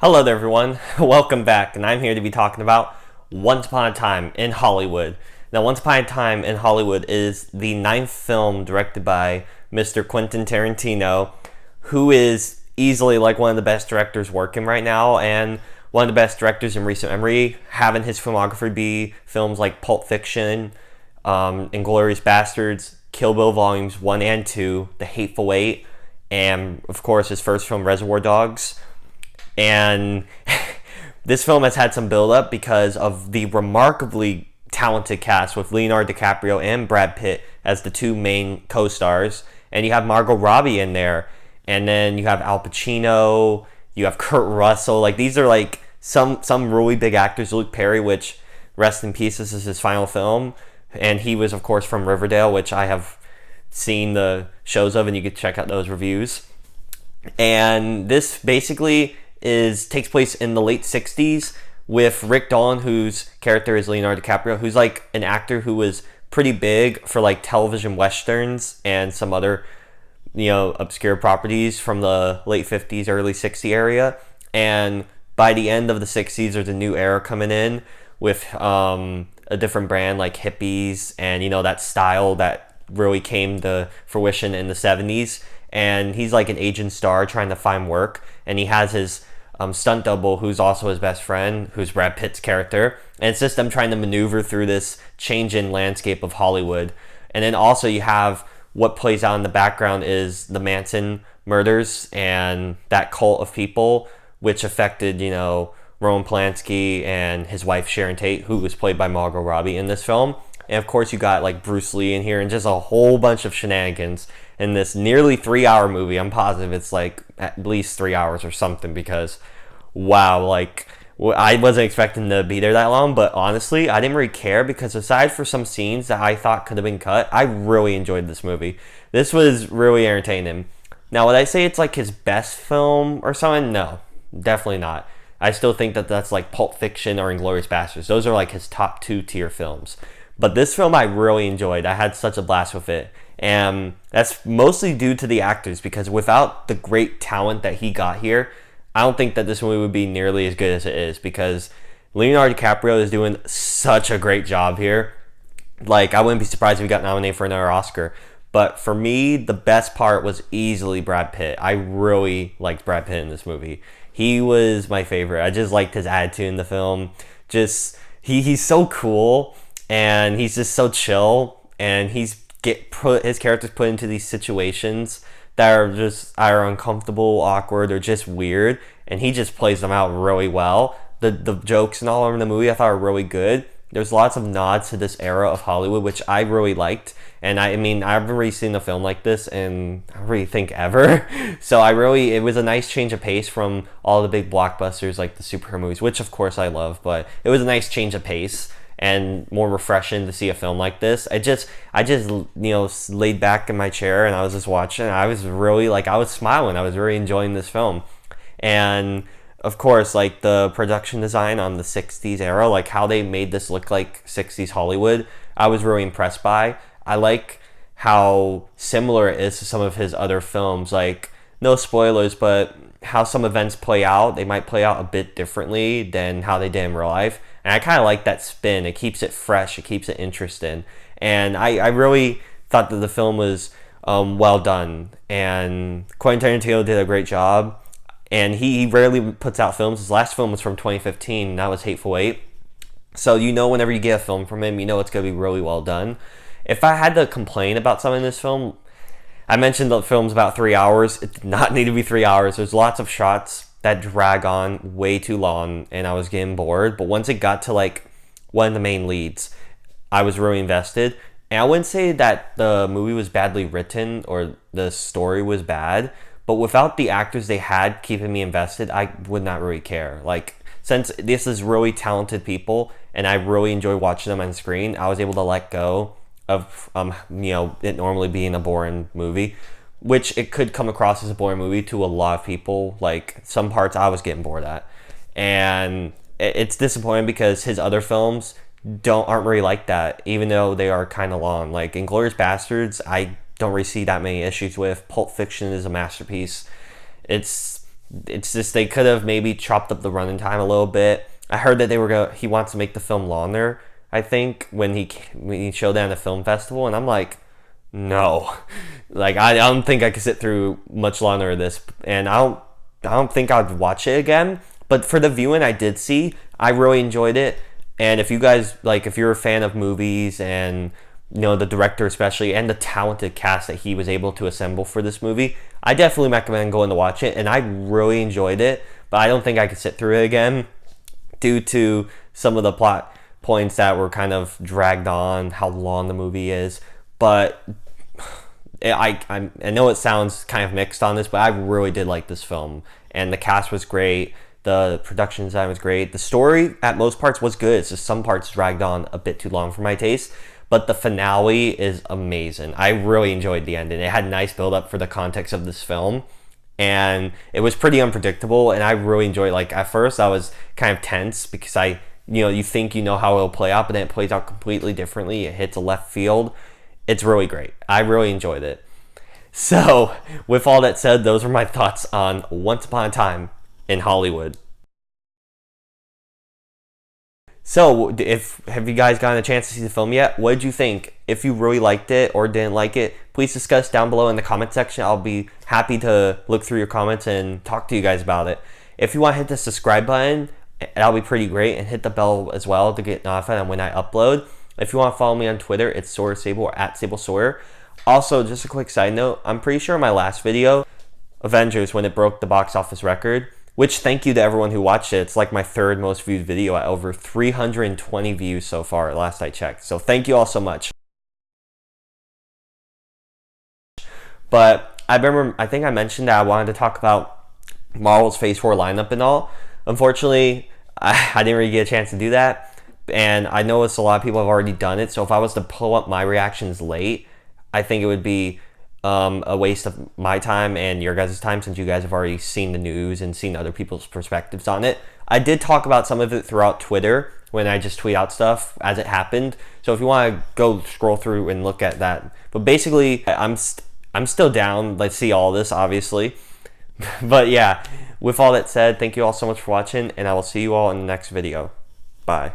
Hello there, everyone. Welcome back, and I'm here to be talking about Once Upon a Time in Hollywood. Now, Once Upon a Time in Hollywood is the ninth film directed by Mr. Quentin Tarantino, who is easily like one of the best directors working right now, and one of the best directors in recent memory, having his filmography be films like Pulp Fiction, Inglourious Bastards, Kill Bill Volumes 1 and 2, The Hateful Eight, and, of course, his first film, Reservoir Dogs. And this film has had some build-up because of the remarkably talented cast with Leonardo DiCaprio and Brad Pitt as the two main co-stars. And you have Margot Robbie in there. And then you have Al Pacino. You have Kurt Russell. Like, these are like some really big actors. Luke Perry, which, rest in peace, this is his final film. And he was, of course, from Riverdale, which I have seen the shows of, and you can check out those reviews. And this basically takes place in the late 60s with Rick Dalton, whose character is Leonardo DiCaprio, who's like an actor who was pretty big for like television westerns and some other, obscure properties from the late 50s, early 60s area. And by the end of the 60s, there's a new era coming in with a different brand like hippies and, that style that really came to fruition in the 70s. And he's like an aging star trying to find work, and he has his stunt double, who's also his best friend, who's Brad Pitt's character. And it's just them trying to maneuver through this change-in landscape of Hollywood. And then also you have what plays out in the background is the Manson murders and that cult of people, which affected, Roman Polanski and his wife Sharon Tate, who was played by Margot Robbie in this film. And of course you got like Bruce Lee in here and just a whole bunch of shenanigans in this nearly 3-hour movie. I'm positive it's like at least 3 hours or something, because wow, like I wasn't expecting to be there that long. But honestly, I didn't really care, because aside for some scenes that I thought could have been cut, I really enjoyed this movie. This was really entertaining. Now, would I say it's like his best film or something? No, definitely not. I still think that that's like Pulp Fiction or Inglourious Basterds. Those are like his top 2-tier films. But this film I really enjoyed. I had such a blast with it. And that's mostly due to the actors, because without the great talent that he got here, I don't think that this movie would be nearly as good as it is, because Leonardo DiCaprio is doing such a great job here. Like, I wouldn't be surprised if he got nominated for another Oscar. But for me, the best part was easily Brad Pitt. I really liked Brad Pitt in this movie. He was my favorite. I just liked his attitude in the film. He's so cool, and he's just so chill, and his character's put into these situations that are just either uncomfortable, awkward, or just weird, and he just plays them out really well. The jokes and all over the movie I thought were really good. There's lots of nods to this era of Hollywood, which I really liked. And I mean, I haven't really seen a film like this in, I don't really think, ever. So it was a nice change of pace from all the big blockbusters like the superhero movies, which of course I love, but it was a nice change of pace and more refreshing to see a film like this. I just laid back in my chair and I was just watching. I was really I was smiling. I was really enjoying this film. And of course, like the production design on the 60s era, like how they made this look like 60s Hollywood, I was really impressed by. I like how similar it is to some of his other films. Like, no spoilers, but how some events play out, they might play out a bit differently than how they did in real life. And I kind of like that spin. It keeps it fresh. It keeps it interesting. And I really thought that the film was well done. And Quentin Tarantino did a great job. And he rarely puts out films. His last film was from 2015, and that was Hateful Eight. So whenever you get a film from him, it's going to be really well done. If I had to complain about something in this film, I mentioned the film's about 3 hours. It did not need to be 3 hours. There's lots of shots that drag on way too long, and I was getting bored. But once it got to one of the main leads, I was really invested. And I wouldn't say that the movie was badly written or the story was bad, but without the actors they had keeping me invested, I would not really care. Since this is really talented people and I really enjoy watching them on screen, I was able to let go of it normally being a boring movie, which it could come across as a boring movie to a lot of people. Like, some parts I was getting bored at, and it's disappointing because his other films aren't really like that, even though they are kind of long. Like Inglourious Bastards, I don't really see that many issues with. Pulp Fiction is a masterpiece. It's It's just they could have maybe chopped up the running time a little bit. I heard that he wants to make the film longer, I think, when he showed that at a film festival, and I'm like, no. Like, I don't think I could sit through much longer of this, and I don't think I'd watch it again. But for the viewing I did see, I really enjoyed it. And if you guys, like, if you're a fan of movies and, you know, the director especially, and the talented cast that he was able to assemble for this movie, I definitely recommend going to watch it. And I really enjoyed it, but I don't think I could sit through it again due to some of the plot points that were kind of dragged on, how long the movie is. But I know it sounds kind of mixed on this, but I really did like this film. And the cast was great. The production design was great. The story, at most parts, was good. It's just some parts dragged on a bit too long for my taste. But the finale is amazing. I really enjoyed the ending. It had a nice build-up for the context of this film. And it was pretty unpredictable. And I really enjoyed it. Like, at first, I was kind of tense because you think you know how it'll play out, but then it plays out completely differently. It hits a left field. It's really great. I really enjoyed it. So, with all that said, those are my thoughts on Once Upon a Time in Hollywood. So, have you guys gotten a chance to see the film yet? What did you think? If you really liked it or didn't like it, please discuss down below in the comment section. I'll be happy to look through your comments and talk to you guys about it. If you want to hit the subscribe button, that'll be pretty great, and hit the bell as well to get notified on when I upload. If you want to follow me on Twitter, it's SawyerSable or @SableSawyer. Also, just a quick side note, I'm pretty sure in my last video, Avengers, when it broke the box office record, which thank you to everyone who watched it. It's like my third most viewed video at over 320 views so far, last I checked. So thank you all so much. But I think I mentioned that I wanted to talk about Marvel's Phase 4 lineup and all. Unfortunately, I didn't really get a chance to do that. And I know a lot of people have already done it. So if I was to pull up my reactions late, I think it would be a waste of my time and your guys' time, since you guys have already seen the news and seen other people's perspectives on it. I did talk about some of it throughout Twitter when I just tweet out stuff as it happened. So if you want to go scroll through and look at that. But basically, I'm still down. Let's see all this, obviously. But yeah, with all that said, thank you all so much for watching, and I will see you all in the next video. Bye.